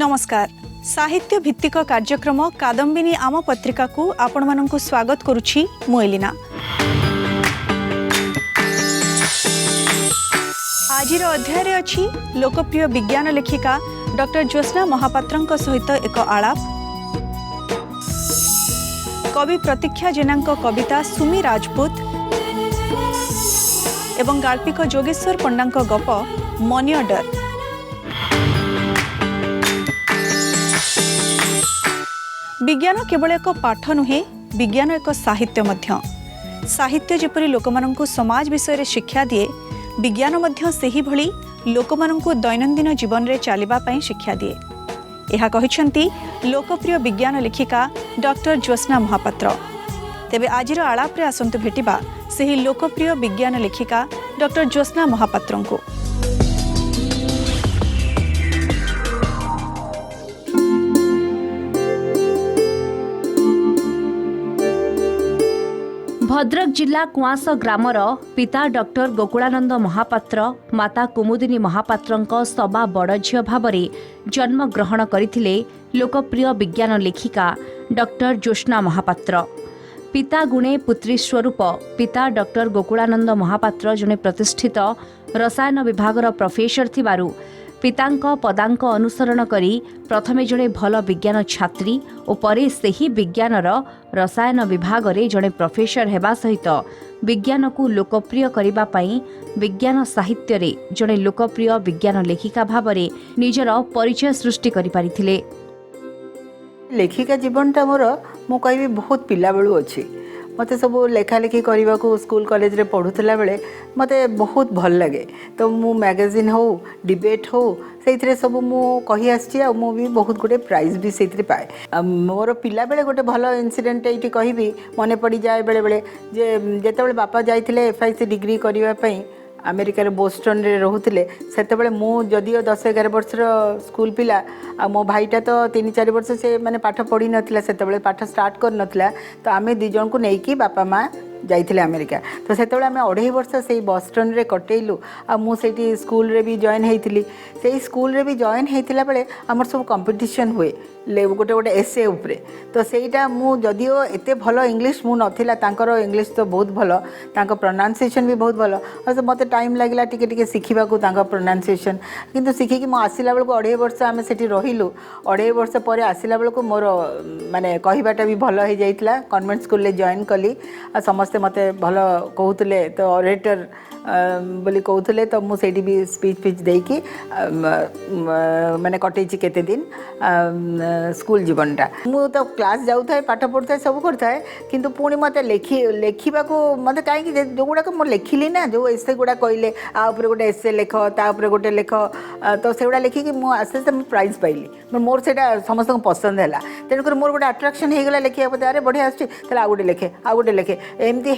नमस्कार। साहित्य भित्तिक कार्यक्रम कादम्बिनी आम पत्रिका को आपण मानकु स्वागत करुछि मोएलिना। आजिर अध्याय रे अछि लोकप्रिय विज्ञान लेखिका डॉक्टर ज्योत्स्ना महापात्रंक सहित एक आलाप, कवि प्रतीक्षा जेनांक कविता सुमी राजपूत एवं गाल्पिक जोगेश्वर पंडांक गप मनी ऑर्डर। विज्ञान केवल एक पाठ नुहे, विज्ञान एक साहित्य मध्य। साहित्य जेपरि लोकमानंकु समाज विषय शिक्षा दिए, विज्ञान मध्य सेही भली लोकमानंकु दैनंदिन जीवन रे चलिबा पई शिक्षा दिए। यह कहिसंती लोकप्रिय विज्ञान लेखिका डॉक्टर ज्योत्स्ना महापात्र। तेबे आजिर आलाप रे आसंतु भेटिबा सेही लोकप्रिय विज्ञान लेखिका डॉक्टर ज्योत्स्ना महापात्रंकु। भद्रक जिला कुआस ग्रामर पिता डॉक्टर गोकुलानंद महापात्र माता कुमुदिनी महापात्रंक सबा बड़ झियो भाबरे जन्म ग्रहण करथिले लोकप्रिय विज्ञान लेखिका डॉक्टर ज्योत्स्ना महापात्र। पिता गुणे पुत्री स्वरूप पिता डॉक्टर गोकुलानंद महापात्र जने प्रतिष्ठित रसायन विभागर प्रोफेसर थिबारु पितांक पदांक अनुसरण करी प्रथमे जड़े भल विज्ञान छात्री और परे सेही विज्ञानर रसायन विभाग रे जड़े प्रोफेसर हेबा सहित विज्ञान को लोकप्रिय करिबा पई विज्ञान साहित्य रे जड़े लोकप्रिय विज्ञान लेखिका भाबरे निजर परिचय सृष्टि करि पारिथिले। लेखिका जीवनटा मोर मु कहबी बहुत पिला बेलू अच्छी। मते सब लेखालेखी करने को स्कूल कॉलेज रे पढ़ुला बेले मते बहुत भल लगे। तो मु मैगजीन हो डिबेट हो से सब मु कही आसी मु भी बहुत गुटे प्राइज भी से पाए। मोर पिला बेले गोटे भल इनसीडेंट ये कहबी मन पड़ जाए बेले बेले जे जेते बापा जाइथिले एफआईसी डिग्री करने अमेरिकार बोस्टन रे रोहुले से मु जदियो 10-11 वर्षर स्कूल पिला आ मो भाईटा तो 3-4 वर्ष से माने पाठ पढ़ी नथिला से पाठ स्टार्ट कर नथिला। तो आमे दी जन को नेकी बापा माँ जाइथिले अमेरिका। तो से आमे 2.5 वर्ष से बोस्टन रे कटेलु आ मु सेठी स्कूल रे भी जॉइन हेइथिली। से स्कूल रे भी जॉइन हेइथिला बेले हमर सब कंपटीशन हुए गोटे गोटे एसे उपरे। तो सेटा मु जदियो एते भलो इंग्लिश मु नथिला तांकर इंग्लिश तो बहुत भलो तांको प्रोनाउंसिएशन भी बहुत भलो। और मते टाइम लागिला टिके टिके सिखिबा को तांको प्रोनाउंसिएशन किंतु सिखि कि मु आसिला बेल को 2.5 वर्ष आमे सेठी रहिलु। 2.5 वर्ष परे आसिला बेल को मोर माने कहिबाटा भी भलो हे जाइतला। कन्वेंट स्कूल ले जॉइन कली आ समस्त मते भलो कहउतले तो ऑरेटर बोली कहते। तो मुझे भी स्पीच फिच देकी माने कटे केते दिन स्कूल जीवनटा मु तो क्लास जाऊ था पाठ पढ़ता सब करता है किंतु पुणी मत लेखा को मत कहीं जो गुड़ाक मुझे लिखिली ना जो एसे गुड़ा कहले आउे गोटे एसे लेख तापर गोटे लेख तो से गुड़ा लिखिकी मुझे आस्ते आस्ते प्राइज पाइली। मोर से समस्त पसंद है तेणुक मोर गोटे आट्राक्शन होगा लिखा पते अरे बढ़िया आसुचे आउ गोटे लेखे आउ गोटे लेखे एमती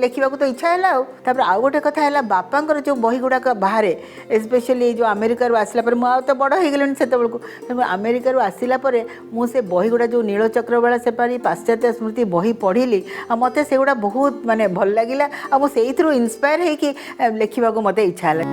लिखा तो इच्छा है। आउ गोटे कथा है बापांकर जो बही गुड़ाक बाहर स्पेशली जो अमेरिका आसला पर मुझे तो बड़ हो गली से अमेरिका आसला मुझे बही गुड़ा जो नीलचक्र बेला सेपारी पाश्चात्य स्मृति बही पढ़ी मत से गुड़ा बहुत माने भल लगिला आ मुझे इन्स्पायर होकि लिखा को मत इच्छा है।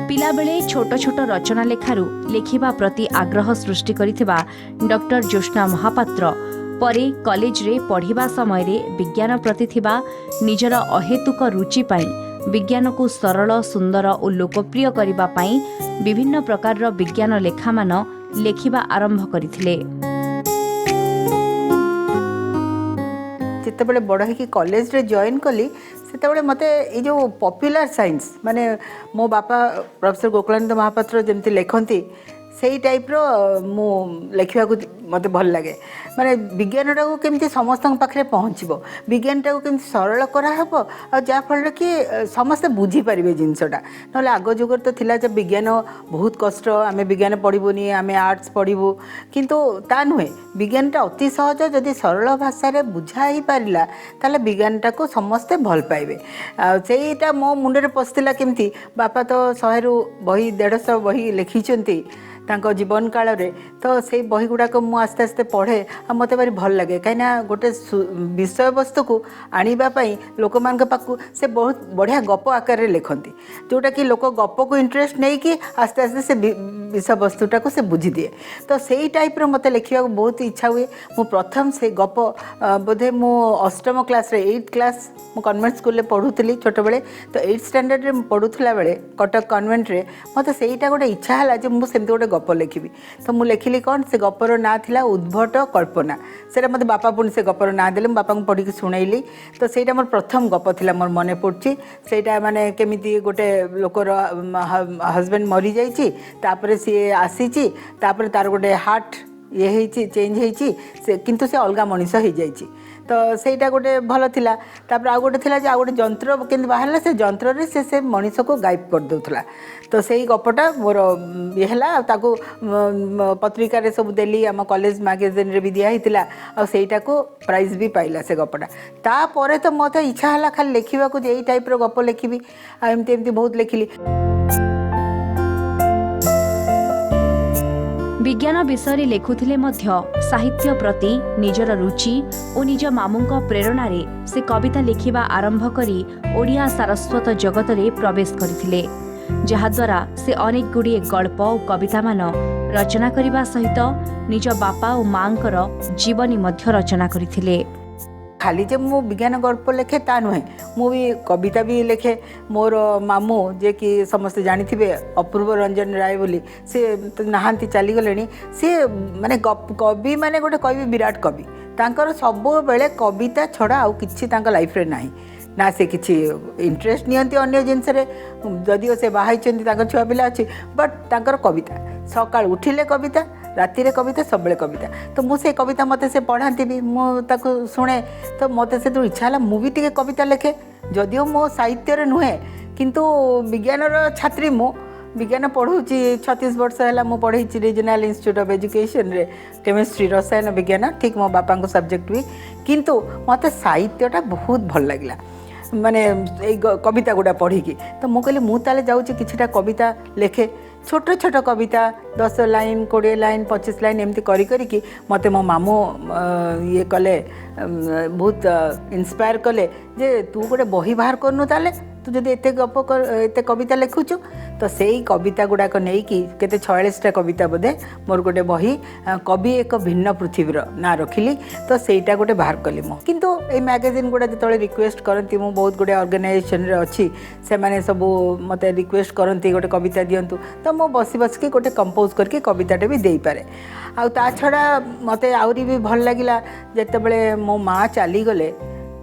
पिला बेले छोट छोट रचना लेखारू लेखिबा प्रति आग्रह सृष्टि करिथिबा डॉक्टर ज्योत्स्ना महापात्र परे कॉलेज रे पढ़िबा समय रे विज्ञान प्रति थिबा निजर अहेतुक रुचि पाई विज्ञान को सरल सुंदर और लोकप्रिय करिबा पाई विभिन्न प्रकार विज्ञान लेखा मान लेखिबा आरंभ करिथिले। जिते बड़े बड़ है कॉलेज रे जॉइन कली से मते ये जो पॉपुलर साइंस माने मो बापा प्रोफेसर गोकुलानंद महापात्र जमती लेखती से टाइप रो मु लिखा को मत भल लगे। माने विज्ञान को केमती समस्त पाखे पहुँचब विज्ञान को केमती सरल कराहब आ जाफल कि समस्ते बुझीपारे जिनसटा ना आग जुगर तो थिला जब विज्ञान बहुत कष्ट आम विज्ञान पढ़बूनी आम आर्ट्स पढ़ू किंतु ता नुहे विज्ञानटा अति सहज जदि सरल भाषा बुझा ही पारा ताले विज्ञानटा को समस्ते भल पाइबे। सेटा मो मुंडे पशिला केमती बापा तो 100 रु बही 150 बही लिखिंट जीवन काल रे तो से बही गुड़ाक मु आस्ते आस्ते पढ़े आ मते भारी भल लगे कहीं गोटे विषय वस्तु को आने लोक मान पाखु से बहुत बढ़िया गप आकार रे लिखती जोटा कि लोक गप को इंटरेस्ट नहीं कि आस्ते आस्ते से विषय वस्तुटा को से बुझी दिए तो से टाइप रो मते लिखा बहुत इच्छा हुए मु प्रथम से गप बोधे मु अष्टम क्लास रे 8th क्लास मु कन्वेंट स्कूल में पढ़ुली छोट बेले तो 8th स्टैंडर्ड रे पढ़ुला बेले कटक कन्वेंट रे मते सेईटा गोटे इच्छा है जे मु सेमती गोटे गप लिखिबी तो मु लिखिली कौन से गपर ना थिला उद्भट कल्पना से मते बापा पुणी से गपर ना देले बापा को पढ़ी सुनैली तो सेईटा मोर प्रथम गप थिला मोर मने पड़ची सेईटा माने केमिति गोटे लोकर हस्बैंड मरी जाइछि तापरे सी आसीछि तापरे तार गोटे हार्ट ये होइछि चेंज होइछि से किंतु से अलगा मनीष हो जाइछि तो सेटा गोटे भल थिला तापर आ गोटे थिला जे आ गोटे जंत्र केंद्र बाहरला से जंत्र रे से मनीष को गायब कर दउथला तो सेही गपटा मोर ये हला ताको पत्रिका रे सब देली हम कॉलेज मैगजीन रे भी दिया हितला आ सेटा को प्राइज भी पाइला से गपटा ता परे तो मते इच्छा हला खाली लिखिबा को जे एई टाइप रो गप लिखिबी आ एमती एमती बहुत लिखिली। विज्ञान विषय लेखुथिले मध्य साहित्य प्रति निजर रुचि और निज मामूंक प्रेरणा रे से कविता लिखिबा आरंभ करी ओडिया सारस्वत जगत रे प्रवेश करथिले जहाद्वारा से अनेक गुड़िए गल्प और कविता मान रचना करने सहित निज बापा और मांकर जीवनी मध्य रचना करथिले। खाली जे मु विज्ञान गल्प लिखे ता नुहे मु भी कविता भी लिखे मोर मामू जे कि समस्त जानिथिबे अपूर्व रंजन राय बोली से नहांती चली गलेनी से माने कवि माने गोटे कवि विराट कवि तांकर सब बेले कविता छड़ा आउ किछि तांका लाइफ रे नाही ना से किछि इंटरेस्ट नियंती अन्य जिनस रे जदिओ से बाहाइचंती तांकर छुआ पिला अछि बट तांकर कविता सकाळ उठिले कविता राति रे कविता सबले कविता तो मु से कविता मते से पढ़ाती भी मु ताको सुने तो मते से तो इच्छा हला मु भी टिके कविता लिखे जदिओ मो साहित्य रे नुहे किंतु विज्ञान रो छात्री मु विज्ञान पढ़ुची 36 वर्ष है मु पढ़ी रीजनल इंस्टीट्यूट ऑफ एजुकेशन रे केमिस्ट्री रसायन विज्ञान ठीक मो बापा को सब्जेक्ट भी किंतु मते साहित्यटा बहुत भल लागला माने कविता गुड़ा पढ़ी तो मु कहली मु ताले जाउची किछटा कविता लिखे छोट छोट कविता 10 लाइन 20 लाइन 25 लाइन एमती करी करी कि मते मो मामू ये कले बहुत इंस्पायर कले जे तू गोटे बही बाहर करनु ताले तू जदि एते गप एते कविता लिखुचु तो सेई कविता गुड़ाक नहीं कि केते 46टा कविता बोधे मोर गोटे बही कवि एक भिन्न पृथ्वीर ना रखिली तो सेईटा गोटे बाहर कली मो किंतु ए मैगजीन गुड़ा जतले रिक्वेस्ट करती मु बहुत गोटे ऑर्गेनाइजेशन रे अछि से माने सब मते रिक्वेस्ट करती गोटे कविता दियंतु तो मो बसी बसकी गोटे कंपोज करके कविताटे भी देई पारे आ ता छड़ा मते आउरी भी भल लागिला जेतेबेले मो माँ चली गले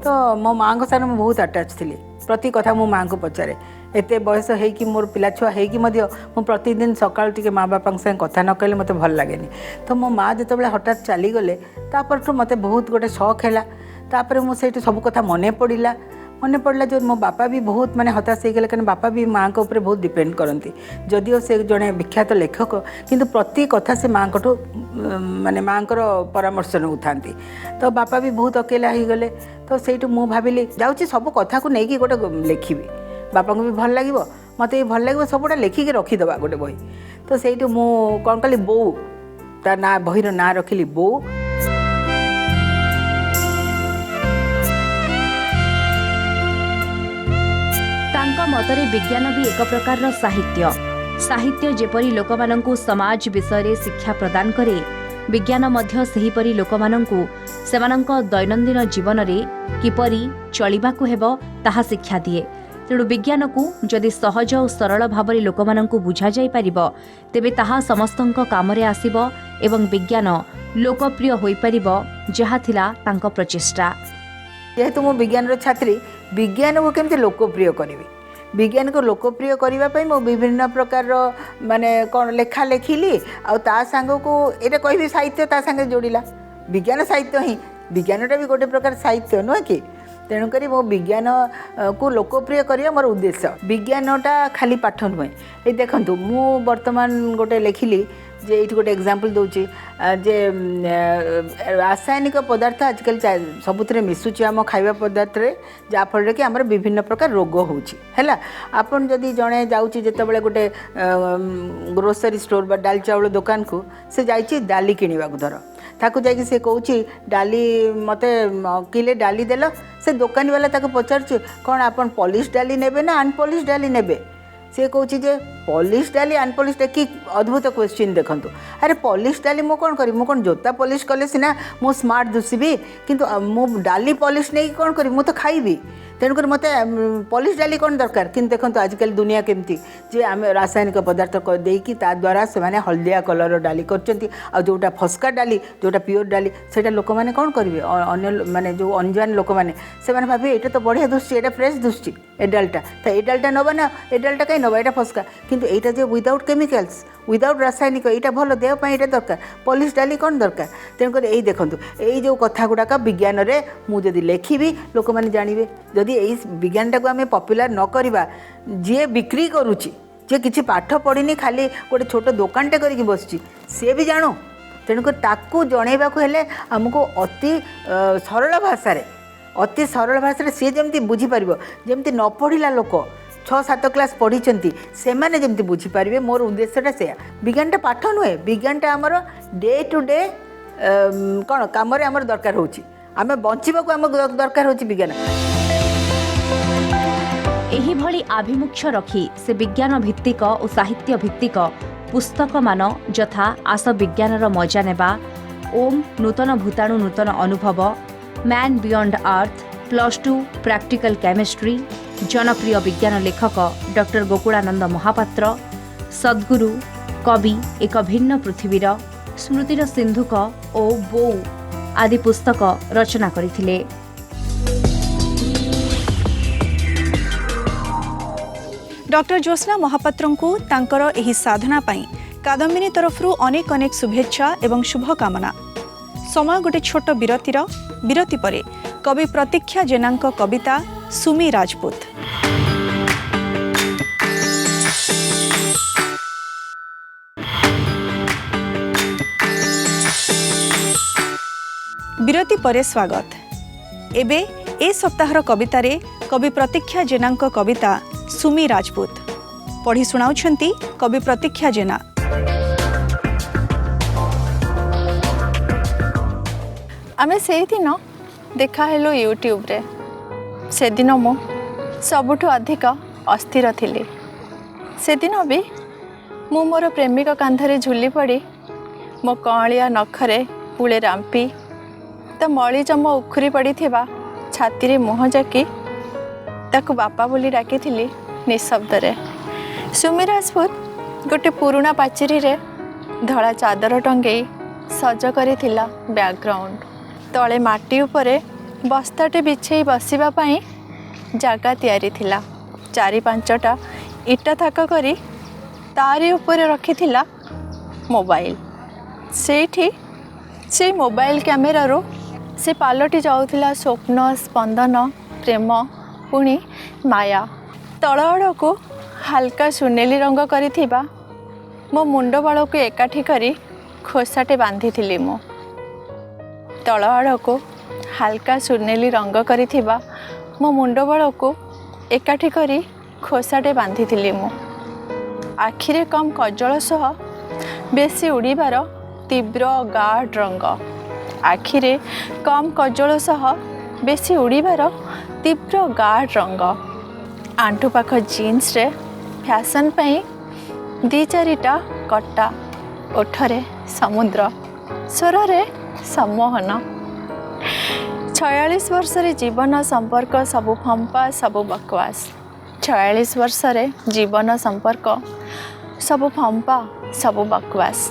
तो मो माँ को साथ बहुत अटैच थी प्रति कथा मो माँ को पचारे एते बयस है कि मोर पिला छुआ है कि मध्य मु प्रतिदिन सकाळ टिके माँ बापा संगे कथा न कहले मते भल लागेनी तो मो माँ जेतेबेले हठात चली गले तापर मते बहुत गोटे शौक हैला तापर मु सेठी सब कथा मने पड़ला जो मो बापा भी बहुत माने हताश हो गले कारण बापा भी माँ के ऊपर बहुत डिपेंड करती जदिओ से जड़े विख्यात लेखक किंतु प्रति कथा से माँ को माने माँ परामर्श नौ था तो बापा भी बहुत अकेला हो गले तो सेठू मु भाविली जाऊँगी सब कथा को लेकिन गोटे लिखिबी बापा को भी भल लगे मत भी भल लगे सबुटा लिखिकी रखीदबा गोटे बही तो सेठू मु कौन कली बो ता ना बहीर ना रखिली बो तांका मतरे विज्ञान भी एक प्रकार साहित्य साहित्य जेपरी लोकमानंकु समाज विषय रे शिक्षा प्रदान करे विज्ञान मध्य सेहीपरी लोकमानंकु सेमानंक दैनंदिन जीवन रे किपरि चलिबाकु हेबो ताहा शिक्षा दिए तेणु विज्ञान को जदि सहज और सरल भाव में लोकमानंकु बुझा जाई परिबो तेबे ताहा समस्तंक कामरे आसीबो एवं विज्ञान लोकप्रिय होई परिबो जहा थिला तांको प्रचेष्टा जेहेतु मो विज्ञान छात्री विज्ञान को केमते लोकप्रिय करिवि विज्ञान को लोकप्रिय करने मो विभिन्न प्रकार माने कौन लेखा लेखिली आ ता सांग को ये कहि साहित्य ता सांगे जोड़िला विज्ञान साहित्य ही विज्ञानटा भी गोटे प्रकार साहित्य नुहे कि तेणुक मो विज्ञान को लोकप्रिय करवा मोर उद्देश्य विज्ञानटा खाली पाठ नुहे ये देखूँ मु बर्तमान गोटे लिखिली जे ये गोटे एग्जांपल दूची जे रासायनिक पदार्थ आजकल सबुत मिसुची आम खाଇବା पदार्थ जहाँफल कि आमर विभिन्न प्रकार रोग होगा आपन जदि जड़े जाऊँगी जिते गोटे ग्रोसरी स्टोर बा डाल चाउल दुकान को से जाइए डाली किणवा धर ताकू जाकि से कौची डाली मते किले डाली देल से दुकानी वाला ताको पचार कौन आपन पॉलिश डाली नेबे ना अनपॉलिश डाली नेबे से कौच जे पॉलिश डाली अनपॉलिश कि अद्भुत क्वेश्चन देखूँ अरे पॉलिश डाली मु कौन करी मु कौन जोता पॉलिश कले सिना मु स्मार्ट दुसबी किंतु मु डाली पॉलिश नहीं कौन करी मु तो खाइबी तेणुकर मत पॉलिश डाली कौन दरकार कि देखो आजिकल दुनिया केमती जे आम रासायनिक पदार्थ देकी ता द्वारा से माने हल्दिया कलर डाली कर जोटा फस्का डाली जोटा प्योर डाली से लोक मैंने कौन करेंगे अन्य माने जो अनजान लोक मैंने से भावे ये तो बढ़िया दुसुची ये फ्रेश दुसुची ए डालटा तो ये डालटा नवा ना ए डालटा कहीं नवा ये फस्का किंतु यहाँ जो विदाउट केमिकल्स विदाउट रासायनिक यहाँ भल देह ये दरकार पॉलिश डाली कौन दरकार तेणुकर यही देखूँ यही जो कथा गुड़ाक विज्ञान में मुझे लिखी लोक मैंने जानवे जदि यही विज्ञान टाक आम पपुलर न करवा जी बिक्री करुच्ची जे किसी पाठ पढ़ी खाली गोटे छोट दुकानटे करके बस सी भी जानू तेणुकर ताकू जनइबा हेले आमको अति सरल भाषा सी जमी बुझीपार जमी न पढ़ला लोक 6-7 क्लास पढ़ी से मैंने जमी बुझीपारे मोर उद्देश्यटा से विज्ञानटा पाठ नुहे विज्ञानटा आमर डे टू डे कौन कम आमर दरकार होची आम बंचवा आम दरकार होची विज्ञान एही भली आभिमुख्य रखी से विज्ञान भित्तिक और साहित्य भित्तिक पुस्तक मान यथा आस विज्ञानर मजा नेबा ओम नूतन भूताणु नूतन अनुभव man beyond earth +2 practical chemistry जनप्रिय विज्ञान लेखक डॉक्टर गोकुलानंद महापात्र सद्गुरु कवि एक भिन्न पृथ्वीर स्मृतिर सिंधुक ओ बो आदि पुस्तक रचना करथिले। डॉक्टर ज्योत्स्ना महापात्रंकु तांकर एही साधना पाई कादम्बिनी तरफरु अनेक अनेक शुभेच्छा एवं शुभकामना। समय गोटे छोट विरति परे कवि प्रतीक्षा जेनांक कविता सुमी राजपूत। विरति परे स्वागत। एबे ए सप्ताहर कवितारे कवि प्रतीक्षा जेनांक कविता सुमी राजपूत पढ़ी शुणाउछंती कवि प्रतीक्षा जेना। आमे से दिन देखा हेलो यूट्यूब रे से दिन मु सबुठु अधिक अस्थिर थिली से दिन भी मु मोर प्रेमिक कांधरे झुली पड़ी मो कलिया नखरे पुले रांपी तो मली चम उखुरी पड़ी थिबा छाती रे मुह जाकी ताकू बापा बोली डाकी थिली निशब्द रे। सुमी राजपूत गोटे पुराना पाचेरी रे धड़ा चादर टंगेई सज करिथिला बैकग्राउंड तले माटी उपरे बस्ताटे बिछेई बसिबा पाई जागा तैयारी थिला 4-5टा इटा थाक करी तारी उपरे रखिथिला मोबाइल सेठी से मोबाइल कैमेरा रो से पालटी जाउथिला स्वप्न स्पंदन प्रेम पुणी माया तल आड़ को हल्का सुनेली रंग करिथिबा मो मुंड बाल को एकाठी करी खोसाटे बांधी मो तल आड़ को हल्का सुनेली रंग करिथिबा मो मुंड बाल को एकाठी करी खोसाटे बांधी मो आखिरे कम कजल सह बेसी उड़ीबार तीव्र गाढ़ रंग आखिरे कम कजल सह बेसी उड़ीबार तीव्र गाढ़ रंग आंठू पाख जीन्स रे फैशन पाई 2-4टा कटा ओठरे समुद्र स्वरे सम्मोहन 46 वर्ष रे जीवन संपर्क सबु फंपा सबु बकवास 46 वर्ष रे जीवन संपर्क सबु फंपा सबु बकवास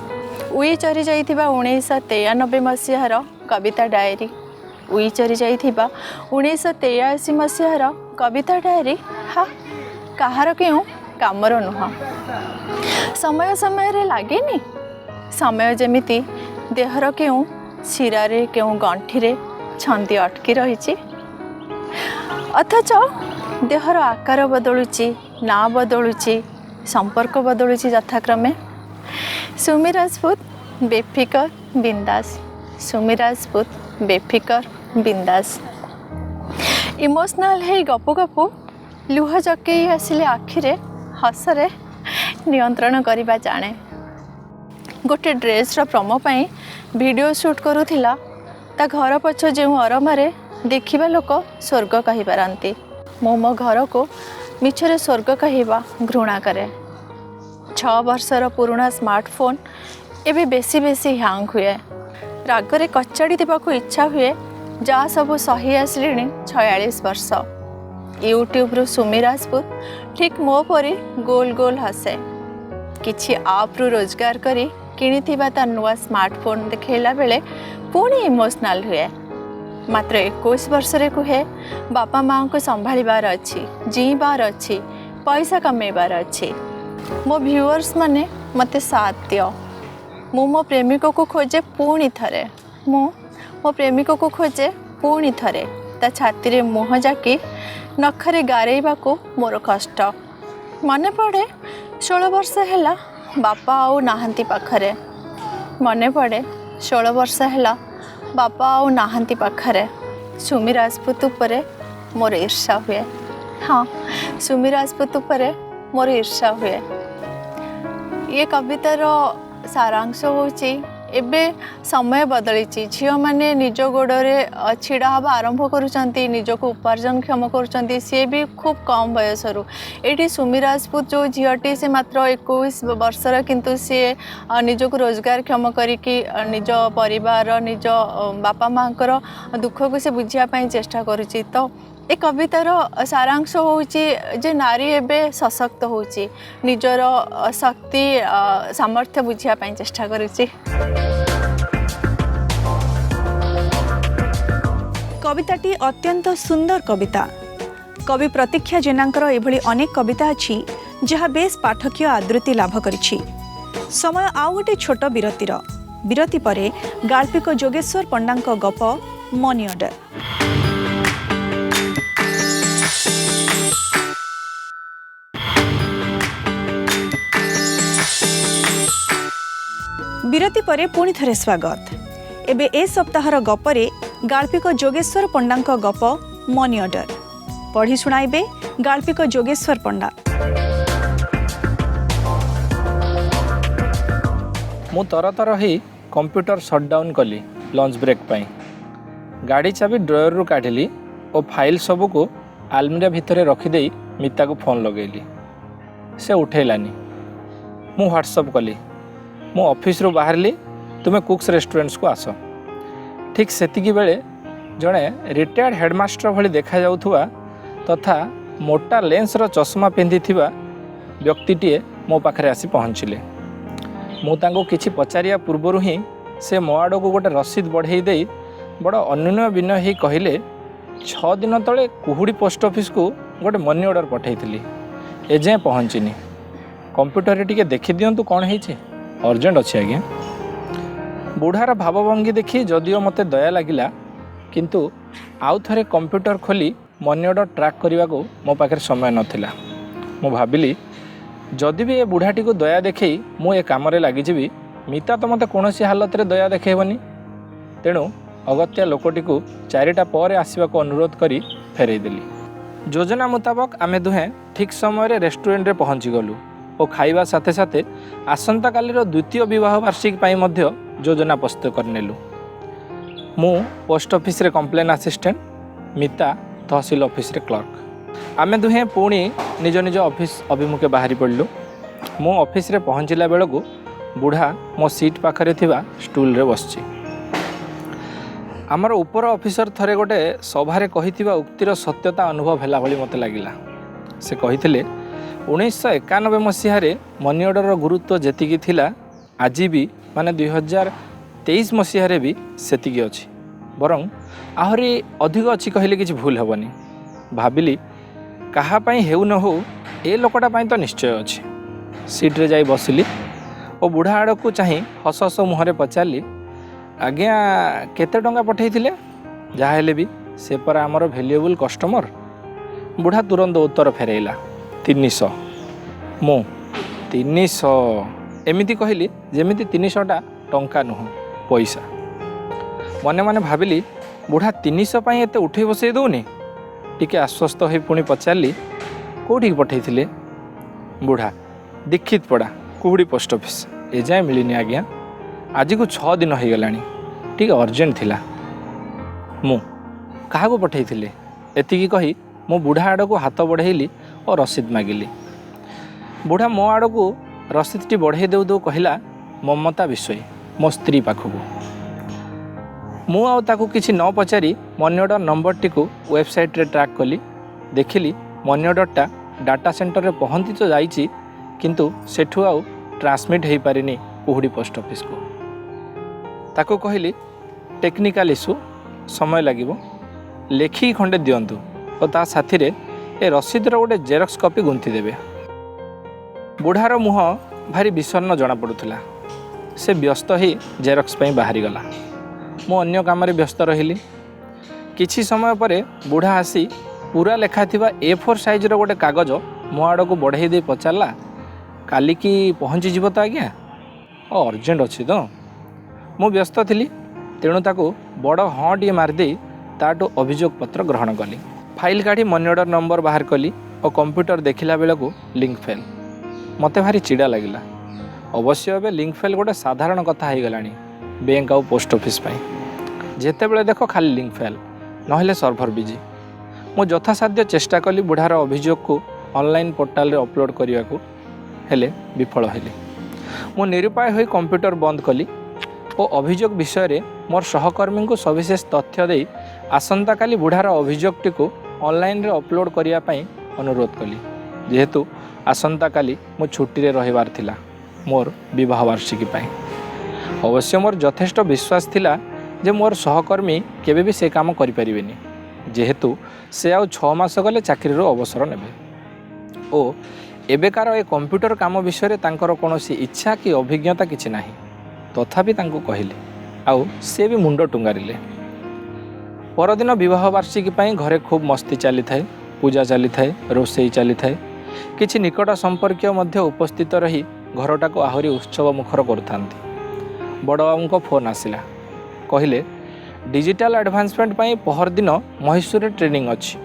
उई चरी जाइथिबा 1993 मसीहार कविता डायरी उई चरी जाइथिबा 1983 मसीहार कविता डायरी हा कहार क्यों कामर नुह समय समय रे लागेनी समय जेमिति देहर क्यों शिरारे क्यों गंठी रे छंदी अटकी रही अथच देहर आकार बदलुची ना बदलुची संपर्क बदलुची यथाक्रमे ସୁମି ରାଜପୁତ ବେଫିକର ବିନ୍ଦାସ। ସୁମି ରାଜପୁତ ବେଫିକର ବିନ୍ଦାସ। ଇମୋସନାଲ ହେଇ ଗପୁ ଗପୁ ଲୁହ ଜକେଇ ଆସିଲେ ଆଖିରେ ହସରେ ନିୟନ୍ତ୍ରଣ କରିବା ଜାଣେ। ଗୋଟେ ଡ୍ରେସ୍ର ପ୍ରୋମୋ ପାଇଁ ଭିଡ଼ିଓ ସୁଟ୍ କରୁଥିଲା। ତା ଘର ପଛ ଯେଉଁ ଅରମାରେ ଦେଖିବା ଲୋକ ସ୍ୱର୍ଗ କହିପାରନ୍ତି। ମୁଁ ମୋ ଘରକୁ ମିଛରେ ସ୍ୱର୍ଗ କହିବା ଘୃଣା କରେ। 6 ବର୍ଷର ପୁରୁଣା ସ୍ମାର୍ଟଫୋନ୍ ଏବେ ବେଶୀ ବେଶୀ ହ୍ୟାଙ୍ଗ ହୁଏ। ରାଗରେ କଚାଡ଼ି ଦେବାକୁ ଇଚ୍ଛା ହୁଏ ଯାହା ସବୁ ସହି ଆସିଲିଣି 46 ବର୍ଷ। ୟୁଟ୍ୟୁବରୁ ସୁମି ରାଜପୁତ ଠିକ୍ ମୋ ପରି ଗୋଲ ଗୋଲ ହସେ। କିଛି ଆପ୍ରୁ ରୋଜଗାର କରି କିଣିଥିବା ତା ନୂଆ ସ୍ମାର୍ଟଫୋନ୍ ଦେଖାଇଲା ବେଳେ ପୁଣି ଇମୋସନାଲ୍ ହୁଏ। ମାତ୍ର 21 ବର୍ଷରେ କୁହେ ବାପା ମାଆଙ୍କୁ ସମ୍ଭାଳିବାର ଅଛି, ଜିଇଁବାର ଅଛି, ପଇସା କମେଇବାର ଅଛି। ମୋ ଭ୍ୟୁଅର୍ସ ମାନେ ମୋତେ ସାଥ ଦିଅ। ମୁଁ ମୋ ପ୍ରେମିକକୁ ଖୋଜେ ପୁଣି ଥରେ। ମୁଁ ମୋ ପ୍ରେମିକକୁ ଖୋଜେ ପୁଣି ଥରେ। ତା ଛାତିରେ ମୁହଁ ଜାକି ନଖରେ ଗାରେଇବାକୁ ମୋର କଷ୍ଟ। ମନେ ପଡ଼େ 16 ବର୍ଷ ହେଲା ବାପା ଆଉ ନାହାନ୍ତି ପାଖରେ। ମନେ ପଡ଼େ 16 ବର୍ଷ ହେଲା ବାପା ଆଉ ନାହାନ୍ତି ପାଖରେ। ସୁମି ରାଜପୁତ ଉପରେ ମୋର ଈର୍ଷା ହୁଏ। ହଁ, ସୁମି ରାଜପୁତ ଉପରେ ମୋର ଈର୍ଷା ହୁଏ। ये कवितार सारांश होची एबे समय बदलिची। झीलने निज गोड़े छिड़ा हवा आरंभ करुँच निजक उपार्जन क्षम करुँच सी भी खूब कम बयसरू। ये सुमि राजपूत जो झीलटी से मात्र 21 वर्षर किंतु सी निजक रोजगार क्षम करिकी निज परिवार निज बापा माँ दुख को से बुझापी चेष्टा करुँची। तो ए कवितार सारांश होची जे नारी एबे सशक्त होची निजर शक्ति सामर्थ्य बुझापी चेष्टा करुँची। कविताटी अत्यंत सुंदर कविता। कवि प्रतीक्षा जेनांकर एभली अनेक कविता अछि जहाँ बेस पाठकीय आदृति लाभ करिछि। समय आउ गोटे छोट विरतिर। विरति परे गाल्पिक जोगेश्वर पंडांक गप मनी ऑर्डर। विरति परे पुणी थरे स्वागत। एबे ए सप्ताहर गपरे गाल्पिक जोगेश्वर पंडांक गप मनी ऑर्डर पढ़ी सुनाइबे गाल्पिक जोगेश्वर पंडा। मु तरतर ही कंप्यूटर शटडाउन कली लंच ब्रेक पाई। गाड़ी चाबी ड्रॉयर रु काढ़िली और फाइल सबू को आलमीरा भितर रखिदे मिता को फोन लगेली। से उठेलानी। मु व्हाट्सअप कली। मु ऑफिस रु बाहरली तुम्हें कुक्स रेस्टोरेंट्स को आस। ठीक सेतिकी बेले जड़े रिटायर्ड हेडमास्टर भली देखा जाउथुवा तथा मोटा लेंसर चश्मा पिंधि व्यक्तिटीए मो पाखरे आसी पहुँचिले। मु तांको किछि पचारिया पूर्वरु ही से मो आड़ को गोटे रसीद बढ़ाई दे बड़ अन्य विनय ही कहले 6 दिन तले कुहुड़ी पोस्ट ऑफिस को गोटे मनी ऑर्डर पठाई एजे पहुँचीनी। कंप्यूटर टिके देखि दियंतु कौन है अर्जेंट अच्छे आज्ञा। बुढ़ार भावभंगी देखी जदिओ मते दया लगिला किंतु आउ थरे कंप्यूटर खोली मनी ऑर्डर ट्रैक करने को मो पाखे समय नथिला। मु भाबिली जदि भी ए बुढ़ाटी को दया देखई मु ए काम लगिजी मिता तो मते कौनसी हालत रे दया देखेबनी। तेणु अगत्या लोकटी को 4टा पर आसवाक अनुरोध करी फेरईदेली। योजना मुताबक आमे दुहें ठीक समय रेस्टोरेंट रे पहुँची गलु और खाइबा साथे साथे आसंता कालीर द्वितीय विवाह वार्षिक पाई मध्य योजना प्रस्तुत करनेलु। मु पोस्ट ऑफिस रे कंप्लेन असिस्टेंट, मिता तहसील ऑफिस रे क्लर्क। आमे दुहें पुणी निज निज ऑफिस अभिमुखे बाहरी पड़लु। मु ऑफिस रे पहुँचला बेलू बुढ़ा मो सीट पाखरे थिबा स्टूल रे बसची। आमर ऊपर ऑफिसर थरे गोटे सभारे कहिथिबा उक्तिर सत्यता अनुभव हैला भली मते लागिला। से कहिथिले 1991 मसीहारे मनी ऑर्डर गुरुत्व जेतिकी थिला आज भी माने 2023 मसीहारे भी सेतिकी अछि, बरं आहरी अधिक अछि कहले किछि भूल हेबनी। भाबिली कहा पई हेउ न हो ए लोकटा पई तो निश्चय अछि। सीट रे जाई बसिली और बुढ़ा आड़ को चाही हस हस मुहरे पचारली, आज्ञा केते टंका पठैथिले? जहा हेले भी से पर आमर वैल्यूएबल कस्टमर। बुढ़ा तुरंत उत्तर फेरैला 300। मु 300 एमिति कहली जेमिति 300 टंका नुह पैसा। मने मने भाविली बुढ़ा 300 पाई एते उठे बसई दौनी। टिके आश्वस्त हो पुणी पचारि कौटी पठे बुढ़ा दीक्षित पड़ा कुहुड़ी पोस्ट ऑफिस ए जाए मिलनी आज्ञा आज को 6 दिन हो गला टी अर्जेंट थिला मु क्या पठे एति कही मो बुढ़ा आड़ को हाथ बढ़ेली और रसीद मागिली। बुढ़ा मो आड़ को रसीद टी बढ़े देउ देउ कहला ममता विषय मो स्त्री पाखक मु आउ ताकू किछि न पचारि मनी ऑर्डर नंबर टी को वेबसाइट रे ट्रैक कली। देखिली मनी ऑर्डरटा डाटा सेंटर रे पहुँची तो जाइछि किंतु सेठू आउ ट्रांसमिट हो पारिनी कुहुड़ी पोस्ट ऑफिस को। ताकू कहली टेक्निकल इशू समय लगिबो लेखी खंडे दियंतु और ता साथी रे ए रसीदर गोटे जेरक्स कॉपी गुंथि देबे। बुढ़ार मुह भारी विषण्ण जना पड़ुला। से व्यस्त ही जेरक्स पई बाहरी गला। मु अन्य काम रे व्यस्त रहिली। किछि समय परे बुढ़ा आसी पूरा लेखा थिबा A4 साइज रो गोटे कागज मो आड़ को बढ़े दे पचारला काली की पहुँची जीव तो आज्ञा अर्जेंट अच्छी तो। मु व्यस्त थी तेणु ताको बड़ हाँ टी मारिदे ताठू अभियोग पत्र ग्रहण कली। फाइल काढ़ी मनी ऑर्डर नंबर बाहर कली और कंप्यूटर देखिला बेलू लिंक फेल। मते भारी चिड़ा लगिला। अवश्य ए लिंक फेल गोटे साधारण कथा हो गलानी बैंक आउ पोस्ट ऑफिस जेते बेले देख खाली लिंक फेल नहेले सर्भर बिजी। मु यथासाध्य चेष्टा कली बुढ़ार अभियोग को ऑनलाइन पोर्टाल रे अपलोड करने को हेले विफल हेली। मु निरुपाय होई कंप्यूटर बंद कली और अभियोग विषय रे मोर सहकर्मी को सविशेष तथ्य दे आसंता काली बुढ़ार अभियोगटी को ऑनलाइन रे अपलोड करिया पई अनुरोध कली। जेहेतु आसंता काली मो छुट्टी रे रहिबार थिला मोर विवाह वार्षिकी पई। अवश्य मोर यथेष्ट विश्वास थिला जे मोर सहकर्मी केबे भी से काम करि परिबेनी जेहेतु से आउ 6 मास गले चाकरी रो अवसर नेबे। ओ एबेकार ए कंप्यूटर काम विषय तांकर कौनसी इच्छा कि अभिज्ञता किछि नाही तथापि तांको कहले आउ से भी मुंड टुंगारिले। परदिन विवाह वार्षिकी पई घरे खूब मस्ती चली थाए पूजा चली थाए रोषेई चली थाए। किछि निकट संपर्कीय मध्य उपस्थित रही घरटा को आहुरी उत्सव मुखर करुथांती। बड़ बाबू फोन आसिला कहले डिजिटल एडवांसमेंट पई पहर दिन मैसूर रे ट्रेनिंग अछि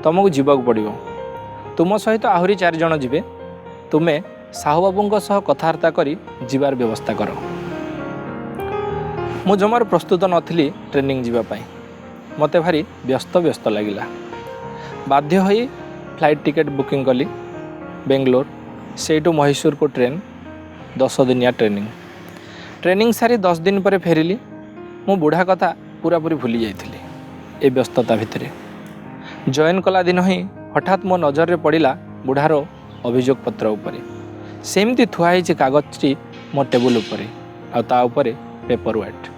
तुमको जीवाक पड़िबो। तुम सहित आहुरी 4 जन जीवे। तुम्हें साहू बाबू सह कथबार्ता करी जीवार व्यवस्था कर। मु जमार प्रस्तुत नथिली ट्रेनिंग जीवापाई। मते भारी व्यस्त व्यस्त लगिला। बाध्य होई फ्लाइट टिकेट बुकिंग कली बेंगलोर सेठू मैसूर को ट्रेन 10 दिनिया ट्रेनिंग सारी 10 दिन पर फेरिली। मु बुढ़ा कथा पूरापूरी भूली जाइथिली ए व्यस्तता भितर। जॉइन कला दिन ही हठात मो नजर रे पड़िला बुढ़ार अभियोग पत्र उपरे। सेमती थुआ होइछि कागजटी मो टेबुल उपरे आ ता उपरे पेपर वेट।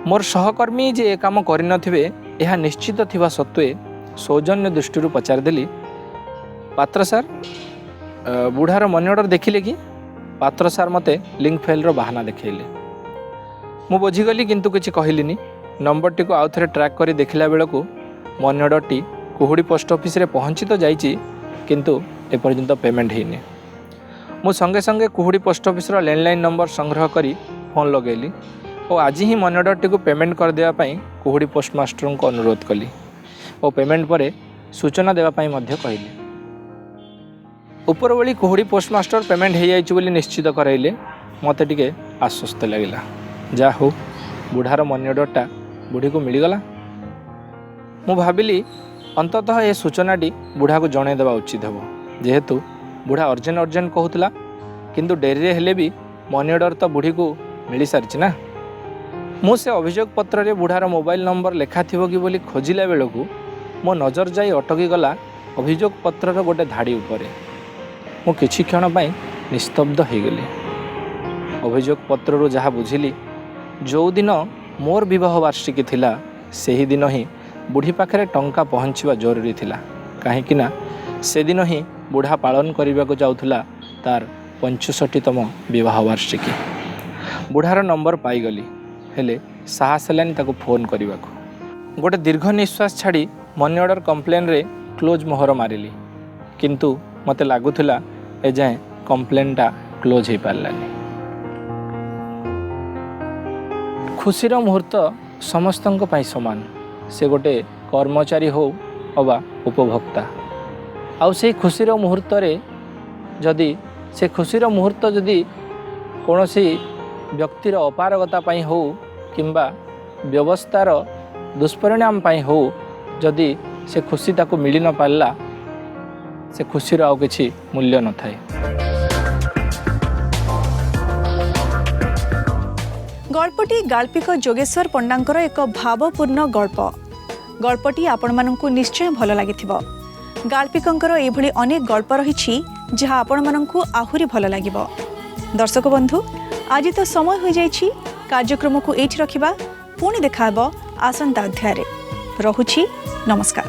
मोर सहकर्मी जे ए काम करिनथिबे एहा निश्चित थिबा सत्वे सौजन्य दृष्टि पचारदेली पात्र सार बुढ़ार मनी ऑर्डर देखिले कि पात्र सार मते लिंक फेल रो बहाना देखैले। मु बुझीगली किंतु किछि कहलिनी। नंबर टी को आउ थरे ट्रैक करी देखिला बेलकू मनी ऑर्डर टी कुहुड़ी पोस्ट ऑफिस रे पहुँची तो जाइछि किंतु एपर्यंत पेमेंट ହେଇନି। मु संगे संगे कुहुड़ी पोस्ट ऑफिस रो लैंडलाइन नंबर संग्रह करी फोन लगेली और आज ही मनी ऑर्डर टी को पेमेंट कर देवा पई कुहुड़ी पोस्टमास्टर को अनुरोध कली और पेमेंट परे सूचना देवा पई मध्य कहली। उपरवली कुहुड़ी पोस्टमास्टर पेमेंट हो जाइछि बोली निश्चित कराइले। मते टिके आश्वस्त लगिला। जा हो बुढ़ार मनी ऑर्डरटा बुढ़ी को मिलगला। मु भाविली अंततः ये सूचनाटी बुढ़ा को जणे देवा उचित हेबो जेहेतु बुढ़ा अर्जेंट कहूला किंतु डेरी हेले भी मनी ऑर्डर तो बुढ़ी को मिल सारी ना। मु से अभियोग पत्र रे बुढ़ार मोबाइल नंबर लेखा थिबो कि बोली खोजिला बेलकू मो नजर जाई अटकी गला अभियोग पत्रर गोटे धाड़ी उपरे। मु किछि क्षण पई निस्तब्ध हो गली। अभियोग पत्ररू जहाँ बुझिली जो दिन मोर विवाह वार्षिकी थिला सेही दिन ही बुढ़ी पाखरे टंका पहुँचवा जरूरी थिला कहीं ना से दिन ही बुढ़ा पालन करने को जाउथुला तार 65तम विवाह वार्षिकी। बुढ़ार नंबर पाईगली हेले साहस हेलानी ताको फोन करने को। गोटे दीर्घ निश्वास छाड़ी मनी ऑर्डर कंप्लेन रे क्लोज मोहर मारिली किंतु मते लागुथिला ए जाए कंप्लेनटा କ୍ଲୋଜ୍ ହେଇପାରିଲାନି। ଖୁସିର ମୁହୂର୍ତ୍ତ ସମସ୍ତଙ୍କ ପାଇଁ ସମାନ, ସେ ଗୋଟେ କର୍ମଚାରୀ ହଉ ଅବା ଉପଭୋକ୍ତା। ଆଉ ସେଇ ଖୁସିର ମୁହୂର୍ତ୍ତରେ ଯଦି ସେ ଖୁସିର ମୁହୂର୍ତ୍ତ ଯଦି କୌଣସି ବ୍ୟକ୍ତିର ଅପାରଗତା ପାଇଁ ହଉ କିମ୍ବା ବ୍ୟବସ୍ଥାର ଦୁଷ୍ପରିଣାମ ପାଇଁ ହଉ, ଯଦି ସେ ଖୁସି ତାକୁ ମିଳି ନ ପାରିଲା, ସେ ଖୁସିର ଆଉ କିଛି ମୂଲ୍ୟ ନଥାଏ। ଗଳ୍ପଟି ଗାଳ୍ପିକ ଯୋଗେଶ୍ୱର ପଣ୍ଡାଙ୍କର ଏକ ଭାବପୂର୍ଣ୍ଣ ଗଳ୍ପ। ଗଳ୍ପଟି ଆପଣମାନଙ୍କୁ ନିଶ୍ଚୟ ଭଲ ଲାଗିଥିବ। ଗାଳ୍ପିକଙ୍କର ଏଭଳି ଅନେକ ଗଳ୍ପ ରହିଛି ଯାହା ଆପଣମାନଙ୍କୁ ଆହୁରି ଭଲ ଲାଗିବ। ଦର୍ଶକ ବନ୍ଧୁ, ଆଜି ତ ସମୟ ହୋଇଯାଇଛି, କାର୍ଯ୍ୟକ୍ରମକୁ ଏଇଠି ରଖିବା। ପୁଣି ଦେଖା ହେବ ଆସନ୍ତା ଅଧ୍ୟାୟରେ। ରହୁଛି, ନମସ୍କାର।